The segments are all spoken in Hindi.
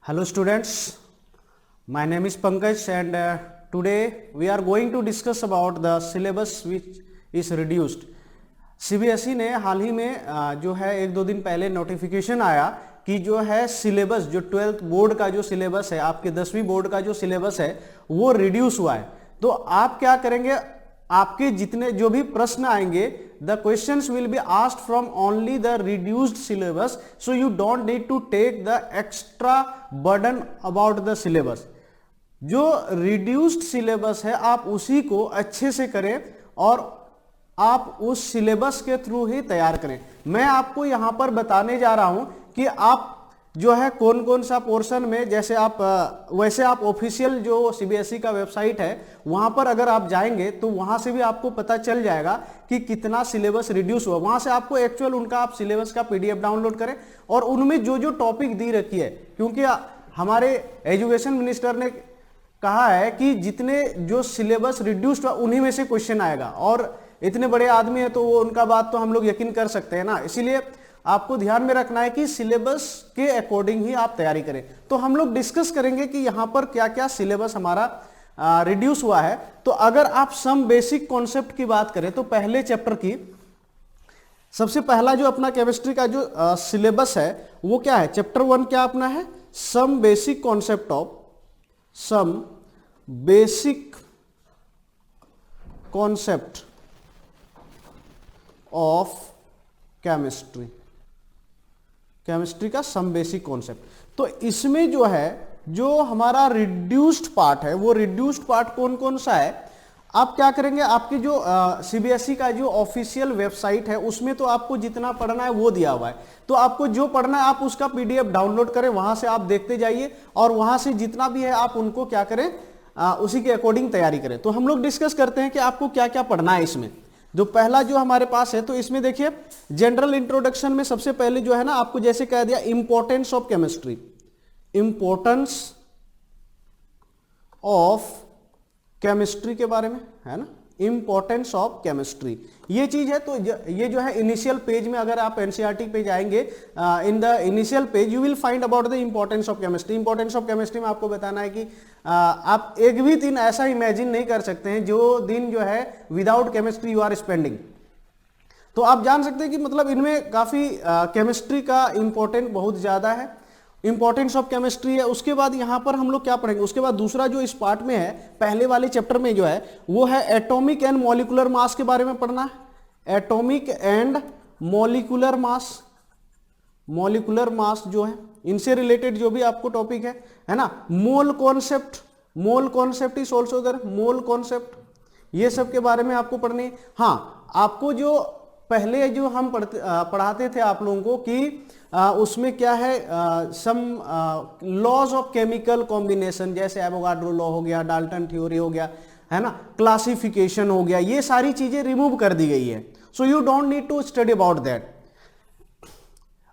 Hello students, my name is Pankaj and today we are going to discuss about the syllabus which is reduced. CBSE ने हाल ही में जो है एक दो दिन पहले नोटिफिकेशन आया कि जो है सिलेबस जो 12th बोर्ड का जो सिलेबस है, आपके 10वीं बोर्ड का जो सिलेबस है वो रिड्यूस हुआ है। तो आप क्या करेंगे, आपके जितने जो भी प्रश्न आएंगे, the questions will be asked from only the reduced syllabus, so you don't need to take the extra burden about the syllabus. जो reduced syllabus है आप उसी को अच्छे से करें और आप उस सिलेबस के थ्रू ही तैयार करें। मैं आपको यहां पर बताने जा रहा हूं कि आप जो है कौन कौन सा पोर्शन में, जैसे आप वैसे आप ऑफिशियल जो सीबीएसई का वेबसाइट है वहां पर अगर आप जाएंगे तो वहां से भी आपको पता चल जाएगा कि कितना सिलेबस रिड्यूस हुआ। वहां से आपको एक्चुअल उनका आप सिलेबस का पीडीएफ डाउनलोड करें और उनमें जो जो टॉपिक दी रखी है, क्योंकि हमारे एजुकेशन मिनिस्टर ने कहा है कि जितने जो सिलेबस रिड्यूस्ड हुआ उन्हीं में से क्वेश्चन आएगा, और इतने बड़े आदमी है तो वो उनका बात तो हम लोग यकीन कर सकते हैं ना। इसीलिए आपको ध्यान में रखना है कि सिलेबस के अकॉर्डिंग ही आप तैयारी करें। तो हम लोग डिस्कस करेंगे कि यहां पर क्या क्या सिलेबस हमारा रिड्यूस हुआ है। तो अगर आप सम बेसिक कॉन्सेप्ट की बात करें तो पहले चैप्टर की सबसे पहला जो अपना केमिस्ट्री का जो सिलेबस है वो क्या है, चैप्टर 1 क्या अपना है, some basic concept of some basic concept of chemistry, chemistry का सम बेसिक कॉन्सेप्ट। तो इसमें जो है जो हमारा रिड्यूस्ड पार्ट है वो रिड्यूस्ड पार्ट कौन कौन सा है, आप क्या करेंगे, आपकी जो सीबीएसई का जो ऑफिशियल वेबसाइट है उसमें तो आपको जितना पढ़ना है वो दिया हुआ है। तो आपको जो पढ़ना है आप उसका पीडीएफ डाउनलोड करें, वहां से आप देखते जाइए और वहां से जितना भी है आप उनको क्या करें, उसी के अकॉर्डिंग तैयारी करें। तो हम लोग डिस्कस करते हैं कि आपको क्या क्या पढ़ना है इसमें। जो पहला जो हमारे पास है तो इसमें देखिए जनरल इंट्रोडक्शन में सबसे पहले जो है ना आपको जैसे कह दिया importance of chemistry, importance of chemistry के बारे में है ना, इंपॉर्टेंस ऑफ केमिस्ट्री ये चीज है। तो ये जो है इनिशियल पेज में अगर आप एनसीईआरटी पे जाएंगे, in the initial page you will find about the importance of chemistry. Importance of chemistry में आपको बताना है कि आप एक भी दिन ऐसा इमेजिन नहीं कर सकते हैं जो दिन जो है without chemistry you are spending. तो आप जान सकते हैं कि मतलब इनमें काफी केमिस्ट्री का इंपॉर्टेंट बहुत ज्यादा है, इंपॉर्टेंस ऑफ केमिस्ट्री है। उसके बाद यहां पर हम लोग क्या पढ़ेंगे, उसके बाद दूसरा जो इस पार्ट में है पहले वाले चैप्टर में जो है वो है एटॉमिक एंड मॉलिक्यूलर मास के बारे में पढ़ना है। Atomic and molecular mass, molecular mass जो है इनसे रिलेटेड जो भी आपको टॉपिक है ना। Mole concept, mole concept is also there, mole concept ये सब के बारे में आपको पढ़नी है। हाँ, आपको जो पहले जो हम पढ़ाते थे आप लोगों को कि उसमें क्या है, some laws of chemical combination, जैसे एवोगाड्रो लॉ हो गया, डाल्टन थ्योरी हो गया, है ना, क्लासिफिकेशन हो गया, ये सारी चीजें रिमूव कर दी गई है। So you don't need to study about that.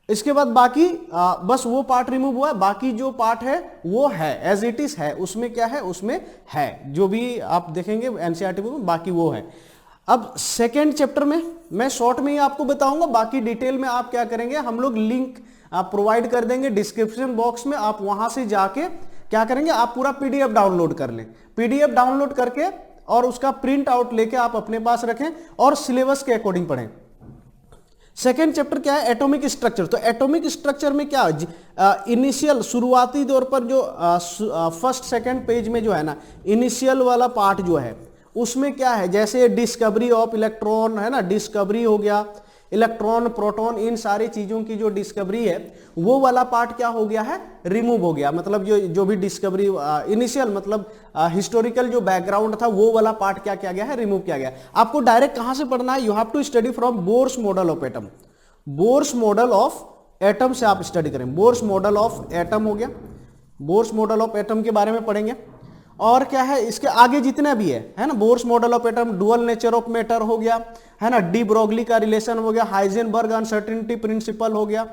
इसके बाद बाकी बस वो पार्ट रिमूव हुआ है, बाकी जो पार्ट है वो है एज इट इज है, उसमें क्या है, उसमें है जो भी आप देखेंगे एनसीईआरटी में बाकी वो है। अब सेकेंड चैप्टर में मैं शॉर्ट में ही आपको बताऊंगा, बाकी डिटेल में आप क्या करेंगे, हम लोग लिंक प्रोवाइड कर देंगे डिस्क्रिप्शन बॉक्स में, आप वहां से जाके क्या करेंगे, आप पूरा पीडीएफ डाउनलोड कर लें। पीडीएफ डाउनलोड करके और उसका प्रिंट आउट लेके आप अपने पास रखें और सिलेबस के अकॉर्डिंग पढ़ें। सेकेंड चैप्टर क्या है, एटॉमिक स्ट्रक्चर। तो एटॉमिक स्ट्रक्चर में क्या इनिशियल शुरुआती दौर पर जो फर्स्ट सेकेंड पेज में जो है ना इनिशियल वाला पार्ट जो है उसमें क्या है, जैसे डिस्कवरी ऑफ इलेक्ट्रॉन है ना, डिस्कवरी हो गया, इलेक्ट्रॉन प्रोटॉन इन सारी चीजों की जो डिस्कवरी है वो वाला पार्ट क्या हो गया है, रिमूव हो गया। मतलब जो भी डिस्कवरी इनिशियल मतलब हिस्टोरिकल जो बैकग्राउंड था वो वाला पार्ट क्या किया गया है, रिमूव किया गया। आपको डायरेक्ट कहां से पढ़ना है, you have to study from Bohr's model of atom. Bohr's model of atom से आप स्टडी करें। बोर्स मॉडल ऑफ एटम हो गया, बोर्स मॉडल ऑफ एटम के बारे में पढ़ेंगे। और क्या है इसके आगे जितना भी है ना, bourse model of atom, dual nature of matter हो गया, है ना, डी ब्रोगली का रिलेशन हो गया, हाइजेनबर्ग अनसर्टेनिटी प्रिंसिपल हो गया,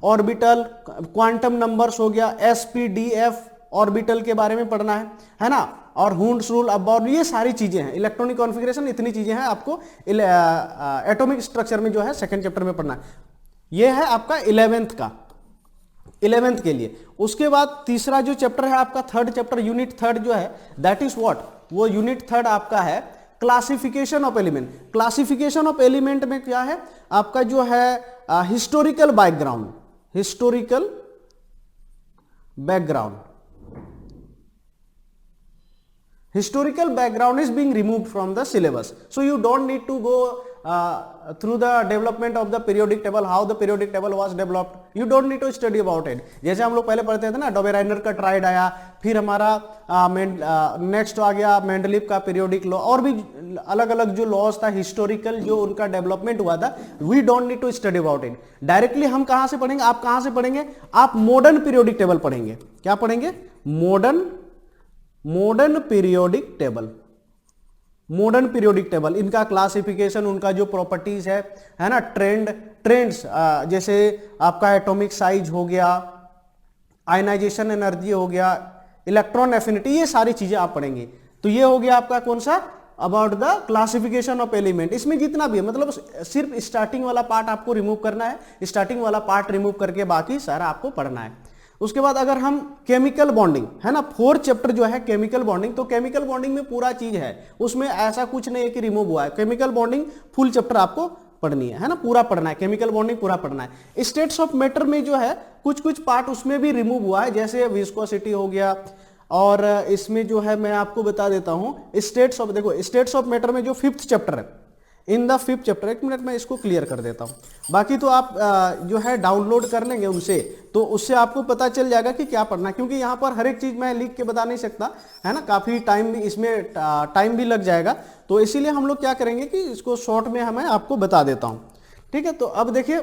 ऑर्बिटल क्वांटम नंबर्स हो गया, एसपीडीएफ ऑर्बिटल के बारे में पढ़ना है ना, और हुंड्स रूल अबाउट, ये सारी चीजें हैं, इलेक्ट्रॉनिक कॉन्फ़िगरेशन, इतनी चीजें हैं आपको एटॉमिक स्ट्रक्चर में जो है सेकंड चैप्टर में पढ़ना है। ये है आपका 11th का। 11th के लिए। उसके बाद तीसरा जो चैप्टर है आपका थर्ड चैप्टर यूनिट थर्ड जो है दैट इज व्हाट, वो यूनिट थर्ड आपका है classification of element. Classification of element में क्या है आपका जो है historical background, historical background, historical background is being removed from the syllabus, so you don't need to go through the development of the periodic table, how the periodic table was developed, you don't need to study about it। जैसे हम लोग पहले पढ़ते थे ना, डोबेराइनर का ट्राइड आया, फिर हमारा नेक्स्ट आ गया मेंडलीव का पीरियोडिक लॉ, और भी अलग अलग जो लॉज था हिस्टोरिकल जो उनका डेवलपमेंट हुआ था, we don't need to study about it. Directly हम कहां से पढ़ेंगे, आप कहां से पढ़ेंगे, आप मॉडर्न पीरियोडिक टेबल पढ़ेंगे। क्या पढ़ेंगे, modern periodic table, modern periodic table, इनका क्लासिफिकेशन, उनका जो प्रॉपर्टीज है ना, ट्रेंड्स, जैसे आपका एटॉमिक साइज हो गया, आयनाइजेशन एनर्जी हो गया, इलेक्ट्रॉन एफिनिटी, ये सारी चीजें आप पढ़ेंगे। तो ये हो गया आपका कौन सा, about the classification of element. इसमें जितना भी है मतलब सिर्फ स्टार्टिंग वाला पार्ट आपको रिमूव करना है, स्टार्टिंग वाला पार्ट रिमूव करके बाकी सारा आपको पढ़ना है। उसके बाद अगर हम केमिकल बॉन्डिंग है ना, फोर्थ चैप्टर जो है केमिकल बॉन्डिंग, तो केमिकल बॉन्डिंग में पूरा चीज है, उसमें ऐसा कुछ नहीं है कि रिमूव हुआ है। केमिकल बॉन्डिंग फुल चैप्टर आपको पढ़नी है ना, पूरा पढ़ना है, केमिकल बॉन्डिंग पूरा पढ़ना है। स्टेट्स ऑफ मैटर में जो है कुछ पार्ट उसमें भी रिमूव हुआ है, जैसे विस्कोसिटी हो गया, और इसमें जो है मैं आपको बता देता हूं स्टेट्स ऑफ, देखो स्टेट्स ऑफ मैटर में जो फिफ्थ चैप्टर है, इन द फिफ्थ चैप्टर, एक मिनट में इसको क्लियर कर देता हूं, बाकी तो आप जो है डाउनलोड कर लेंगे उनसे, तो उससे आपको पता चल जाएगा कि क्या पढ़ना है, क्योंकि यहां पर हर एक चीज मैं लिख के बता नहीं सकता है ना, काफी टाइम भी इसमें टाइम भी लग जाएगा, तो इसीलिए हम लोग क्या करेंगे कि इसको शॉर्ट में हमें आपको बता देता हूं। ठीक है, तो अब देखिए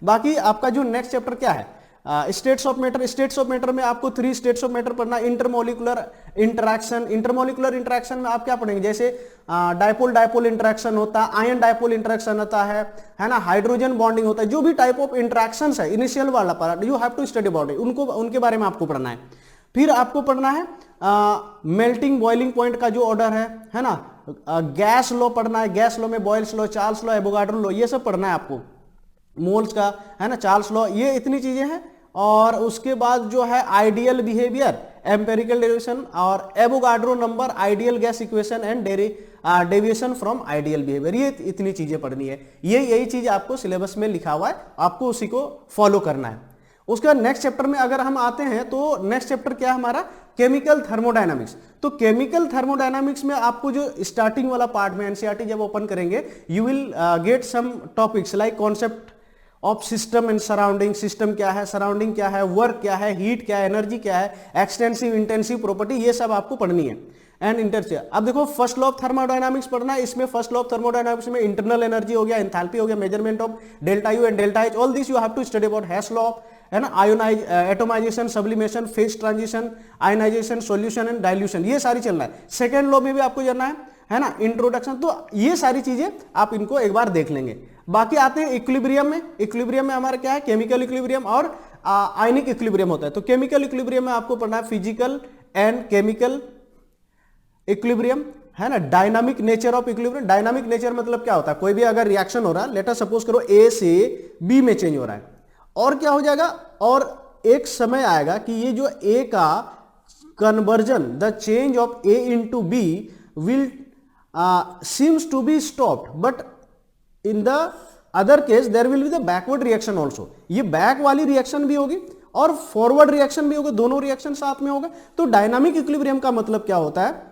बाकी आपका जो नेक्स्ट चैप्टर क्या है, states of matter. States of matter में आपको 3 स्टेट्स ऑफ मैटर पढ़ना, इंटरमोलिकुलर इंटरेक्शन। इंटरमोलिकुलर इंटरेक्शन में आप क्या पढ़ेंगे, जैसे डायपोल डायपोल इंटरेक्शन होता है, आयन डायपोल इंटरेक्शन होता है ना, हाइड्रोजन बॉन्डिंग होता है, जो भी टाइप ऑफ इंटरेक्शन है इनिशियल वाला part you have to study about it, उनके बारे में आपको पढ़ना है। फिर आपको पढ़ना है मेल्टिंग बॉइलिंग पॉइंट का जो ऑर्डर है ना, गैस लॉ पढ़ना है, गैस लॉ में Boyle's law, Charles law, Avogadro law, ये सब पढ़ना है आपको, मोल्स का है ना, चार्ल्स लॉ, ये इतनी चीजें हैं। और उसके बाद जो है आइडियल बिहेवियर, एम्पेरिकल डेरिवेशन, और Avogadro number, ideal gas equation and deviation from ideal behaviour, ये इतनी चीजें पढ़नी है। यही चीज आपको सिलेबस में लिखा हुआ है, आपको उसी को फॉलो करना है। उसके बाद नेक्स्ट चैप्टर में अगर हम आते हैं तो नेक्स्ट चैप्टर क्या है हमारा, केमिकल थर्मोडायनामिक्स। तो केमिकल थर्मोडायनामिक्स में आपको जो स्टार्टिंग वाला पार्ट में एनसीईआरटी जब ओपन करेंगे, you will get some topics like concept of system and surrounding, system क्या है, सराउंडिंग क्या है, वर्क क्या है, हीट क्या है, एनर्जी क्या है, एक्सटेंसिव इंटेंसिव प्रॉपर्टी, ये सब आपको पढ़नी है। एंड इंटरचेंज, अब देखो फर्स्ट लॉ ऑफ थर्मोडायनामिक्स पढ़ना है, इसमें फर्स्ट लॉ ऑफ थर्मोडायनामिक्स में इंटरनल एनर्जी हो गया, एंथैल्पी हो गया, measurement of delta U and delta H, all this you have to study about. Hess law है ना, atomisation, sublimation, phase transition, ionisation, solution and dilution, ये सारी चलना है। सेकेंड लॉ में भी आपको जाना है ना, इंट्रोडक्शन, तो ये सारी चीजें आप इनको एक बार देख लेंगे। बाकी आते हैं इक्विलिब्रियम में। इक्विलिब्रियम में हमारा क्या है, केमिकल इक्विलिब्रियम और आयनिक इक्विलिब्रियम होता है। तो केमिकल इक्विलिब्रियम में आपको पढ़ना है फिजिकल एंड केमिकल इक्विलिब्रियम, है ना, dynamic nature of equilibrium. Dynamic nature मतलब क्या होता है, कोई भी अगर रिएक्शन हो रहा है, लेट अस सपोज करो ए से बी में चेंज हो रहा है, और क्या हो जाएगा, और एक समय आएगा कि ये जो ए का conversion, the change of A into B will seems to be stopped, but in the other case there will be the backward reaction also। ये बैक वाली रिएक्शन भी होगी और फॉरवर्ड रिएक्शन भी होगा, दोनों रिएक्शन साथ में होगा। तो डायनामिक इक्विलिब्रियम का मतलब क्या होता है,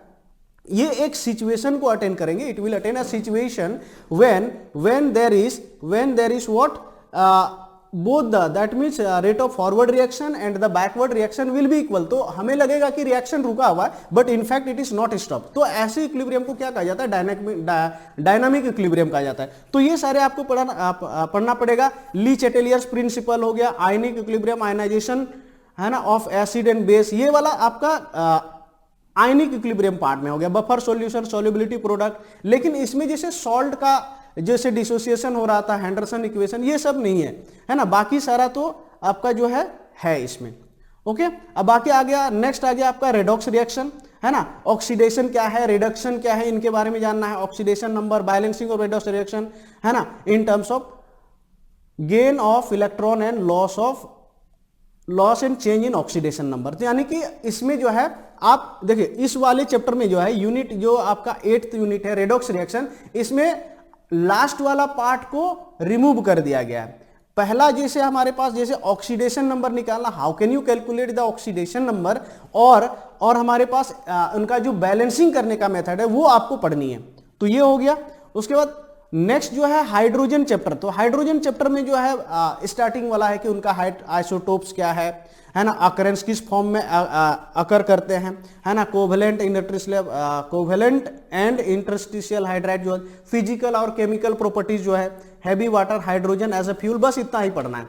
ये एक सिचुएशन को अटेंड करेंगे, it will attend a situation when there is what both that means rate of forward reaction and the backward reaction will be equal। तो हमें लगेगा कि रिएक्शन रुका हुआ है, but in fact it is not stop. तो ऐसे इक्विलिब्रियम को क्या कहा जाता है, डायनामिक इक्विलिब्रियम कहा जाता है। तो ये सारे आपको पढ़ना पड़ेगा। ली चैटेलियर्स प्रिंसिपल हो गया, आयनिक इक्विलिब्रियम, आयनाइजेशन है ना ऑफ एसिड एंड बेस, ये वाला आपका आयनिक इक्विलिब्रियम पार्ट में हो गया। बफर सॉल्यूशन, सॉल्युबिलिटी प्रोडक्ट, लेकिन इसमें जैसे सॉल्ट का जैसे डिसोसिएशन हो रहा था, हेंडरसन इक्वेशन, ये सब नहीं है ना, बाकी सारा तो आपका जो है इसमें। ओके, अब बाकी आ गया, नेक्स्ट आ गया आपका रेडॉक्स रिएक्शन, है ना, ऑक्सीडेशन क्या है, रिडक्शन क्या है, इनके बारे में जानना है। Oxidation number, balancing of redox reaction, है ना, in terms of gain of electron and loss of loss and change in oxidation number. तो यानी कि इसमें जो है आप देखिए इस वाले चैप्टर में जो है यूनिट जो आपका 8th यूनिट है रेडॉक्स रिएक्शन, इसमें लास्ट वाला पार्ट को रिमूव कर दिया गया है। पहला जैसे हमारे पास जैसे ऑक्सीडेशन नंबर निकालना, how can you calculate the oxidation number, और हमारे पास उनका जो बैलेंसिंग करने का मेथड है वो आपको पढ़नी है। तो ये हो गया। उसके बाद नेक्स्ट जो है हाइड्रोजन चैप्टर। तो हाइड्रोजन चैप्टर में जो है स्टार्टिंग वाला है कि उनका आइसोटोप्स क्या है ना, अकरेंस किस फॉर्म में अकर करते हैं, है ना, कोवेलेंट एंड इंटरस्टिशियल हाइड्राइड जो है, फिजिकल और केमिकल प्रॉपर्टीज जो है, heavy water hydrogen as a fuel, बस इतना ही पढ़ना है।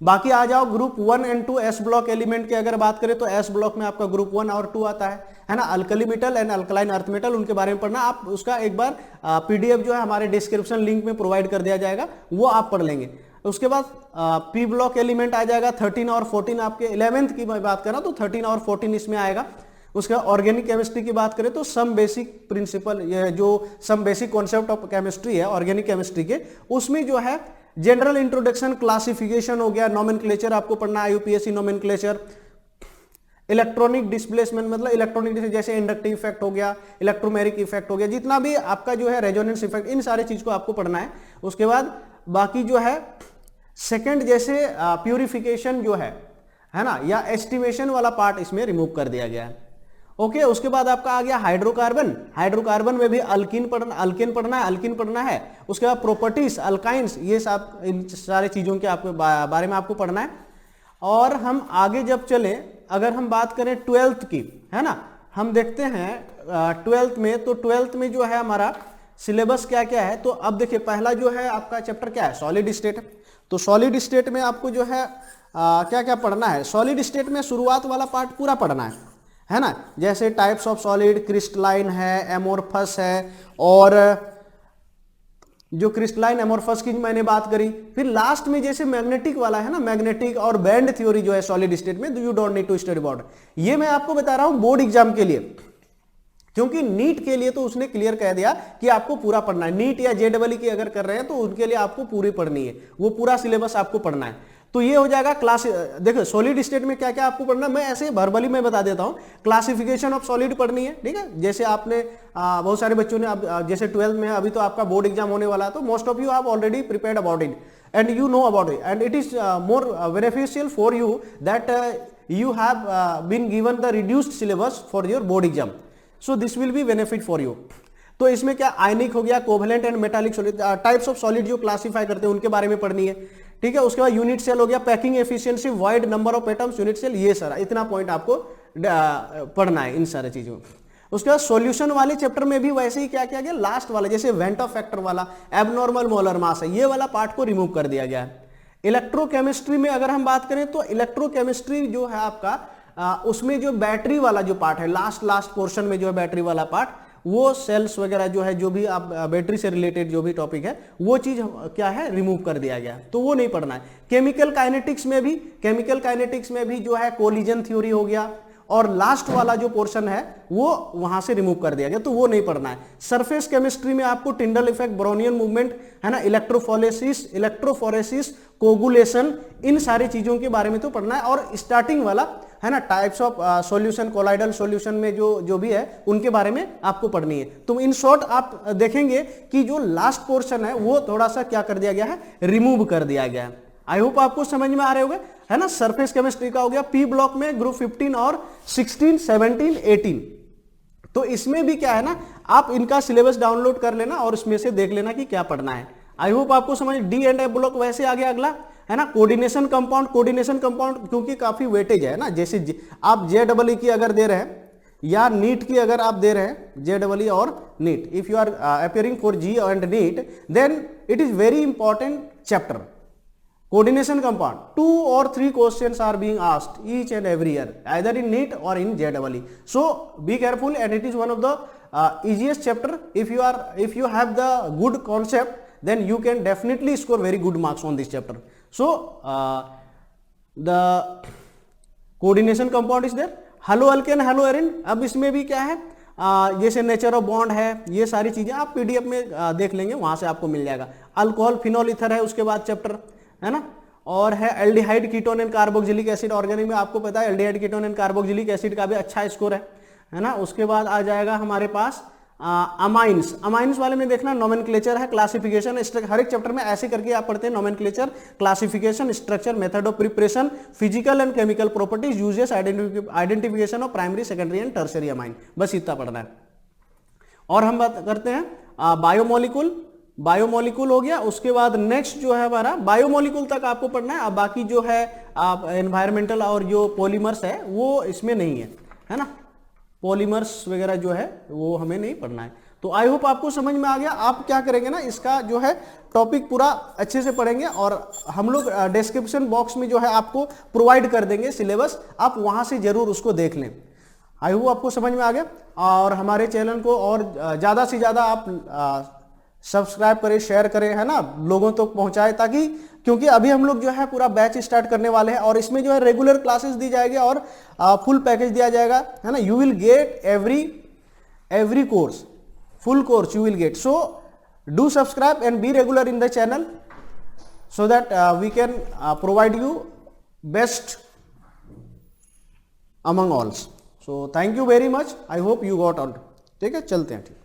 बाकी आ जाओ group 1 and 2 S block element की अगर बात करें तो एस ब्लॉक में आपका ग्रुप 1 और 2 आता है ना, alkali metal and alkaline earth metal, उनके बारे में पढ़ना। आप उसका एक बार पीडीएफ जो है हमारे डिस्क्रिप्शन लिंक में प्रोवाइड कर दिया जाएगा, वो आप पढ़ लेंगे। उसके बाद पी ब्लॉक एलिमेंट आ जाएगा 13 और 14, आपके 11th की मैं बात कर रहा हूं तो 13 और 14 इसमें आएगा। उसका ऑर्गेनिक केमिस्ट्री की बात करें तो सम बेसिक प्रिंसिपल, ये जो some basic concept of chemistry है ऑर्गेनिक केमिस्ट्री के, उसमें जो है जनरल इंट्रोडक्शन, क्लासिफिकेशन हो गया, नोमेनक्लेचर आपको पढ़ना है, यूपीएससी नोमेनक्लेचर, इलेक्ट्रॉनिक डिस्प्लेसमेंट मतलब इलेक्ट्रॉनिक जैसे इंडक्टिव इफेक्ट हो गया, इलेक्ट्रोमेरिक इफेक्ट हो गया, जितना भी आपका जो है रेजोनेंस इफेक्ट, इन सारे चीज को आपको पढ़ना है। उसके बाद बाकी जो है सेकंड जैसे प्यूरिफिकेशन जो है ना, या एस्टिमेशन वाला पार्ट इसमें रिमूव कर दिया गया है। ओके, उसके बाद आपका आ गया हाइड्रोकार्बन। हाइड्रोकार्बन में भी अल्कीन पढ़ना है, अल्कीन पढ़ना है। उसके बाद प्रॉपर्टीज, अल्काइंस, ये सब इन सारे चीजों के आपको बारे में आपको पढ़ना है। और हम आगे जब चले, अगर हम बात करें 12th की, है ना, हम देखते हैं 12th में, तो 12th में जो है हमारा सिलेबस क्या क्या है। तो अब देखिए पहला जो है आपका चैप्टर क्या है, सॉलिड स्टेट। तो सॉलिड स्टेट में आपको जो है क्या क्या पढ़ना है। सॉलिड स्टेट में शुरुआत वाला पार्ट पूरा पढ़ना है ना, जैसे टाइप्स ऑफ सॉलिड, क्रिस्टलाइन है, एमोर्फस है, और जो क्रिस्टलाइन एमोर्फस की मैंने बात करी। फिर लास्ट में जैसे मैग्नेटिक वाला है ना, मैग्नेटिक और बैंड थ्योरी जो है सॉलिड स्टेट में, you don't need to study about. ये मैं आपको बता रहा हूं बोर्ड एग्जाम के लिए, क्योंकि नीट के लिए तो उसने क्लियर कह दिया कि आपको पूरा पढ़ना है। नीट या जेडबल की अगर कर रहे हैं तो उनके लिए आपको पूरी पढ़नी है, वो पूरा सिलेबस आपको पढ़ना है। तो ये हो जाएगा क्लास। देखो सॉलिड स्टेट में क्या क्या आपको पढ़ना है, मैं ऐसे वर्बली में बता देता हूं। क्लासिफिकेशन ऑफ सॉलिड पढ़नी है, ठीक है, जैसे आपने बहुत सारे बच्चों ने अब जैसे 12th में अभी तो आपका बोर्ड एग्जाम होने वाला है, तो most of you have already prepared about it and you know about it and it is more beneficial for you that you have been given the reduced syllabus for your board exam, so this will be benefit for you. तो इसमें क्या आयनिक हो गया, covalent and metallic solid, types of solid जो क्लासिफाई करते हैं उनके बारे में पढ़नी है, ठीक है। उसके बाद यूनिट सेल हो गया, packing efficiency, wide number of atoms, unit cell, ये सारा इतना पॉइंट आपको पढ़ना है इन सारे चीजों। उसके बाद सॉल्यूशन वाले चैप्टर में भी वैसे ही क्या किया गया, लास्ट वाला जैसे वेंटो फैक्टर वाला, एबनॉर्मल मोलर मास है, ये वाला पार्ट को रिमूव कर दिया गया है। इलेक्ट्रोकेमिस्ट्री में अगर हम बात करें तो इलेक्ट्रोकेमिस्ट्री जो है आपका उसमें जो बैटरी वाला जो पार्ट है, लास्ट पोर्शन में जो है बैटरी वाला पार्ट, वो सेल्स वगैरह जो है, जो भी आप बैटरी से रिलेटेड जो भी टॉपिक है, वो चीज क्या है रिमूव कर दिया गया, तो वो नहीं पढ़ना है। केमिकल काइनेटिक्स में भी जो है कोलिजन थ्योरी हो गया, और लास्ट वाला जो पोर्शन है वो वहां से रिमूव कर दिया गया, तो वो नहीं पढ़ना है। सरफेस केमिस्ट्री में आपको टिंडल इफेक्ट, ब्रोनियन मूवमेंट, है ना, इलेक्ट्रोफोरेसिस, कोगुलेशन, इन सारी चीजों के बारे में तो पढ़ना है। और स्टार्टिंग वाला है ना, types of solution, colloidal solution में जो भी है उनके बारे में आपको पढ़नी है। तो इन शॉर्ट आप देखेंगे कि जो लास्ट पोर्शन है वो थोड़ा सा क्या कर दिया गया है, रिमूव कर दिया गया है। आई होप आपको समझ में आ रहे होंगे, है ना। सरफेस केमिस्ट्री का हो गया। पी ब्लॉक में ग्रुप 15 और 16, 17, 18, तो इसमें भी क्या है ना, आप इनका सिलेबस डाउनलोड कर लेना और इसमें से देख लेना कि क्या पढ़ना है। आई होप आपको समझ। डी एंड एफ ब्लॉक वैसे आ गया अगला, है ना। कोऑर्डिनेशन कंपाउंड क्योंकि काफी वेटेज है ना, जैसे आप जेडबल की अगर दे रहे हैं या नीट की अगर आप दे रहे हैं, जेडबल और NEET, if you are appearing for JEE and NEET, then it is very important chapter. Coordination compound, 2 or 3 questions are being asked each and every year, either in NEET or in JEE. So be careful, and it is one of the easiest chapter. If you have the good concept, then you can definitely score very good marks on this chapter. So the coordination compound is there. Halo alkane, halo arene. अब इसमें भी क्या है, जैसे नेचर ऑफ बॉन्ड है, ये सारी चीजें आप पीडीएफ में देख लेंगे, वहां से आपको मिल जाएगा। अल्कोहल, फिनॉल, ईथर है उसके बाद चैप्टर, है ना। और है aldehyde ketone and carboxylic acid. Organic में आपको पता है aldehyde ketone and carboxylic acid का भी अच्छा स्कोर है ना। उसके बाद आ जाएगा हमारे पास अमाइंस। अमाइंस वाले में देखना नोमेनक्लेचर है, क्लासिफिकेशन, हर एक चैप्टर में ऐसे करके आप पढ़ते हैं, nomenclature, classification, structure, method of preparation, physical and chemical properties, uses, identification of primary, secondary and tertiary amine. बस इतना पढ़ना है। और हम बात करते हैं बायोमोलिकुल। बायोमोलिकुल हो गया। उसके बाद नेक्स्ट जो है हमारा बायोमोलिकुल तक आपको पढ़ना है। अब बाकी जो है एनवायरमेंटल और जो पॉलीमर्स है वो इसमें नहीं है ना। पॉलीमर्स वगैरह जो है वो हमें नहीं पढ़ना है। तो आई होप आपको समझ में आ गया। आप क्या करेंगे ना, इसका जो है टॉपिक पूरा अच्छे से पढ़ेंगे और हम लोग डिस्क्रिप्शन बॉक्स में जो है आपको प्रोवाइड कर देंगे सिलेबस, आप वहां से जरूर उसको देख लें। आई होप आपको समझ में आ गया। और हमारे चैनल को और ज़्यादा से ज़्यादा आप सब्सक्राइब करें, शेयर करें, है ना, लोगों तक पहुंचाए, ताकि क्योंकि अभी हम लोग जो है पूरा बैच स्टार्ट करने वाले हैं और इसमें जो है रेगुलर क्लासेस दी जाएगी और फुल पैकेज दिया जाएगा, है ना। You will get every course, full course you will gate. So do subscribe and be regular in the channel so that we can provide you best among all. So thank you very much. I hope you got all. ठीक है, चलते हैं। ठीक।